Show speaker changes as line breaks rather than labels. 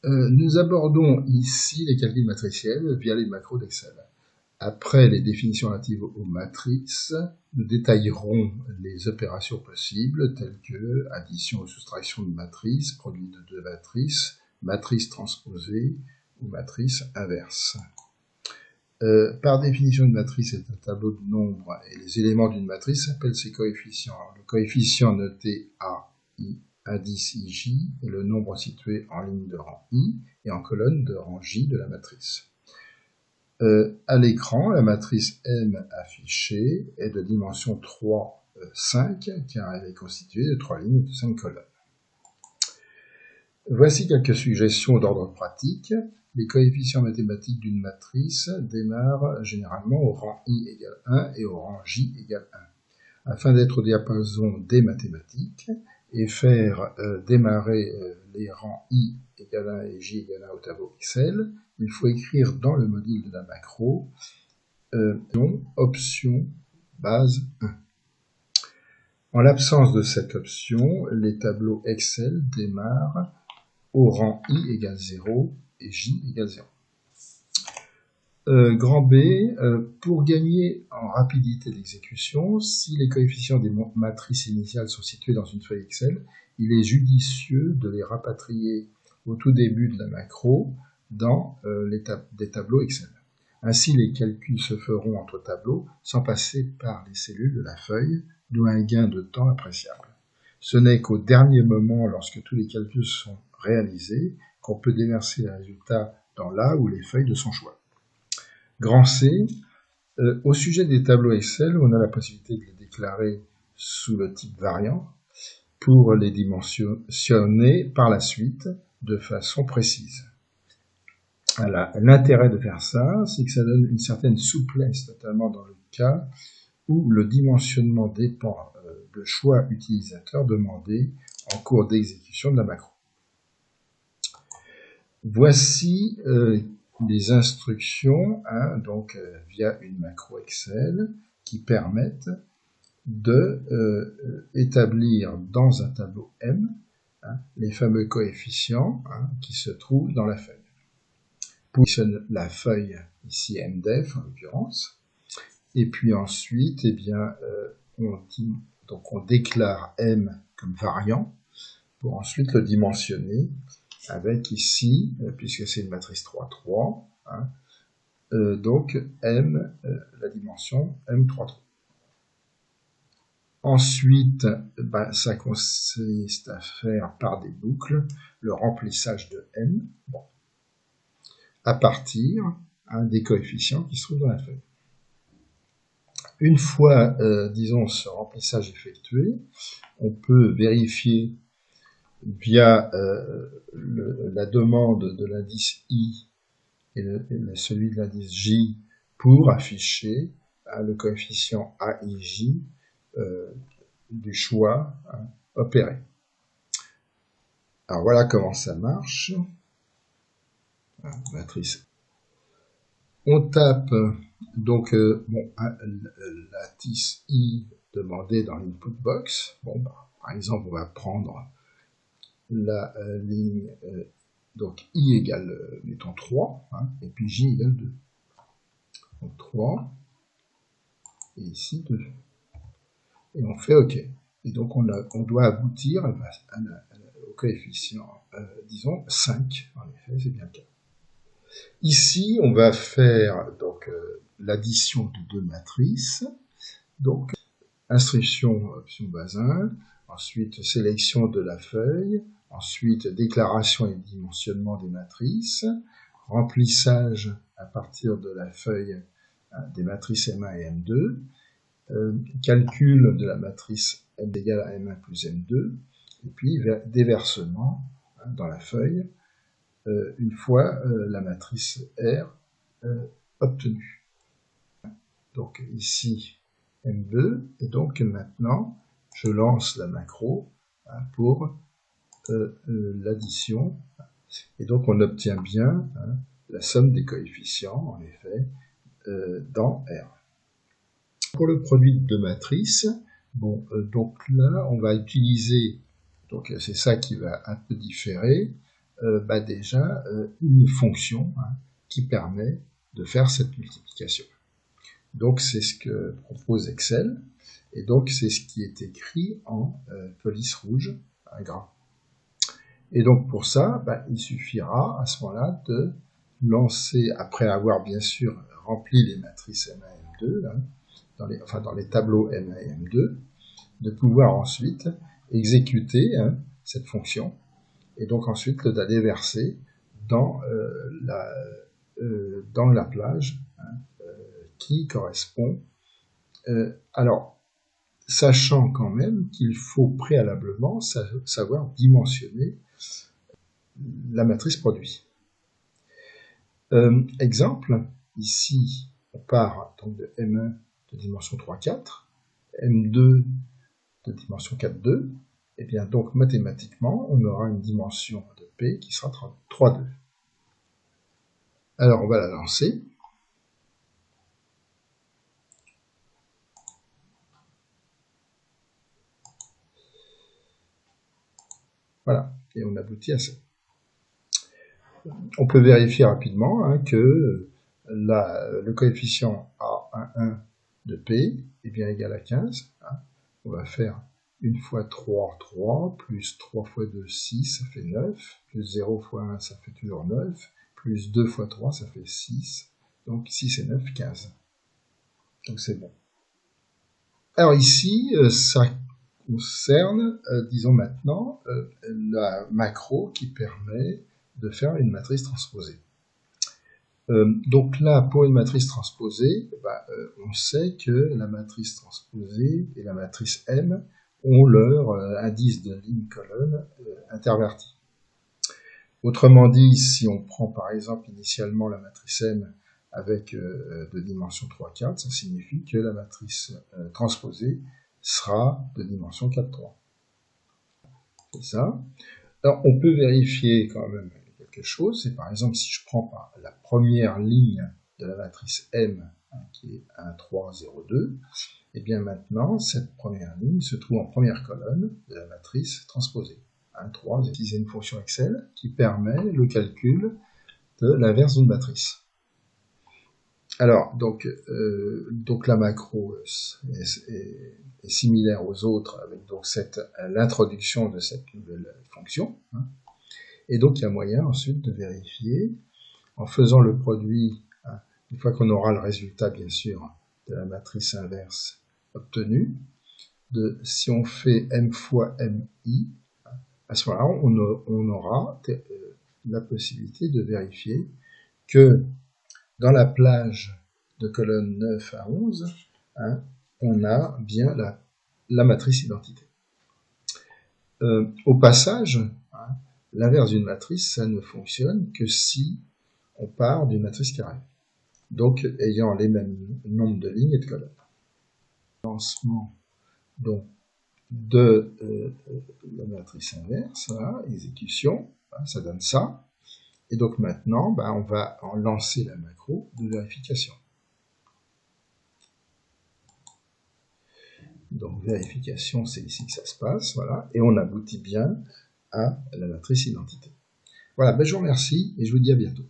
Nous abordons ici les calculs matriciels via les macros d'Excel. Après les définitions relatives aux matrices, nous détaillerons les opérations possibles telles que addition ou soustraction de matrices, produit de deux matrices, matrice transposée ou matrice inverse. Par définition, une matrice est un tableau de nombres et les éléments d'une matrice s'appellent ses coefficients. Alors, le coefficient noté AI, indice IJ, est le nombre situé en ligne de rang I et en colonne de rang J de la matrice. À l'écran, la matrice M affichée est de dimension 3, 5, car elle est constituée de 3 lignes et de 5 colonnes. Voici quelques suggestions d'ordre pratique. Les coefficients mathématiques d'une matrice démarrent généralement au rang I égale 1 et au rang J égale 1. Afin d'être au diapason des mathématiques et faire démarrer les rangs I égale 1 et J égale 1 au tableau Excel, il faut écrire dans le module de la macro option base 1. En l'absence de cette option, les tableaux Excel démarrent au rang I égale 0 et J égale 0. Grand B, pour gagner en rapidité d'exécution, si les coefficients des matrices initiales sont situés dans une feuille Excel, il est judicieux de les rapatrier au tout début de la macro dans des tableaux Excel. Ainsi, les calculs se feront entre tableaux sans passer par les cellules de la feuille, d'où un gain de temps appréciable. Ce n'est qu'au dernier moment, lorsque tous les calculs sont réalisés, qu'on peut déverser les résultats dans la ou les feuilles de son choix. Grand C, au sujet des tableaux Excel, on a la possibilité de les déclarer sous le type variant pour les dimensionner par la suite de façon précise. L'intérêt de faire ça, c'est que ça donne une certaine souplesse, notamment dans le cas où le dimensionnement dépend de choix utilisateurs demandés en cours d'exécution de la macro. Voici des instructions via une macro Excel qui permettent de établir dans un tableau M les fameux coefficients qui se trouvent dans la feuille. Positionne la feuille ici MDEF en l'occurrence, et puis ensuite on déclare M comme variant pour ensuite le dimensionner avec ici, puisque c'est une matrice 3, 3, donc M, la dimension M3, 3. Ensuite, ça consiste à faire par des boucles le remplissage de M à partir des coefficients qui se trouvent dans la feuille. Une fois, ce remplissage effectué, on peut vérifier via la demande de l'indice I et celui de l'indice J pour afficher le coefficient AIJ du choix opéré. Alors voilà comment ça marche. Matrice. On tape donc l'indice I demandé dans l'input box. Par exemple, on va prendre la ligne donc I égale, mettons 3, et puis J égale 2. Donc 3, et ici 2. Et on fait OK. Et donc on doit aboutir au coefficient, disons 5. En effet, c'est bien le cas. Ici, on va faire l'addition de deux matrices. Donc, instruction option base 1, ensuite sélection de la feuille, ensuite déclaration et dimensionnement des matrices, remplissage à partir de la feuille des matrices M1 et M2, calcul de la matrice M égale à M1 plus M2, et puis déversement dans la feuille une fois la matrice R obtenue. Donc ici M2, et donc maintenant je lance la macro pour l'addition, et donc on obtient bien la somme des coefficients, en effet, dans R. Pour le produit de matrices, donc là on va utiliser, donc c'est ça qui va un peu différer, déjà une fonction qui permet de faire cette multiplication. Donc c'est ce que propose Excel, et donc c'est ce qui est écrit en police rouge, à gras. Et donc pour ça, il suffira à ce moment-là de lancer, après avoir bien sûr rempli les matrices M1 et M2, dans les tableaux M1 et M2, de pouvoir ensuite exécuter cette fonction, et donc ensuite d'aller verser dans la plage qui correspond. Alors, sachant quand même qu'il faut préalablement savoir dimensionner la matrice produit. Exemple, ici, on part donc de M1 de dimension 3, 4, M2 de dimension 4, 2, et bien donc mathématiquement, on aura une dimension de P qui sera 3, 2. Alors on va la lancer. Voilà, et on aboutit à ça. On peut vérifier rapidement que le coefficient A11 de P est bien égal à 15. On va faire 1 fois 3, 3, plus 3 fois 2, 6, ça fait 9, plus 0 fois 1, ça fait toujours 9, plus 2 fois 3, ça fait 6, donc 6 et 9, 15. Donc c'est bon. Alors ici, ça concerne, disons maintenant, la macro qui permet de faire une matrice transposée. Donc là, pour une matrice transposée, on sait que la matrice transposée et la matrice M ont leur indice de ligne-colonne interverti. Autrement dit, si on prend par exemple initialement la matrice M avec de dimension 3, 4, ça signifie que la matrice transposée sera de dimension 4, 3. C'est ça. Alors, on peut vérifier quand même quelque chose. C'est par exemple, si je prends la première ligne de la matrice M, qui est 1, 3, 0, 2, et bien maintenant, cette première ligne se trouve en première colonne de la matrice transposée. 1, 3, utiliser une fonction Excel qui permet le calcul de l'inverse d'une matrice. Alors, donc la macro est similaire aux autres avec donc l'introduction de cette nouvelle fonction. Et donc, il y a moyen ensuite de vérifier, en faisant le produit, une fois qu'on aura le résultat, bien sûr, de la matrice inverse obtenue, si on fait M fois MI, à ce moment-là, on aura la possibilité de vérifier que dans la plage de colonne 9 à 11, on a bien la matrice identité. Au passage, l'inverse d'une matrice, ça ne fonctionne que si on part d'une matrice carrée, donc ayant les mêmes nombres de lignes et de colonnes. Lancement donc de la matrice inverse, exécution, ça donne ça. Et donc maintenant, on va en lancer la macro de vérification. Donc vérification, c'est ici que ça se passe, voilà, et on aboutit bien à la matrice identité. Voilà, je vous remercie et je vous dis à bientôt.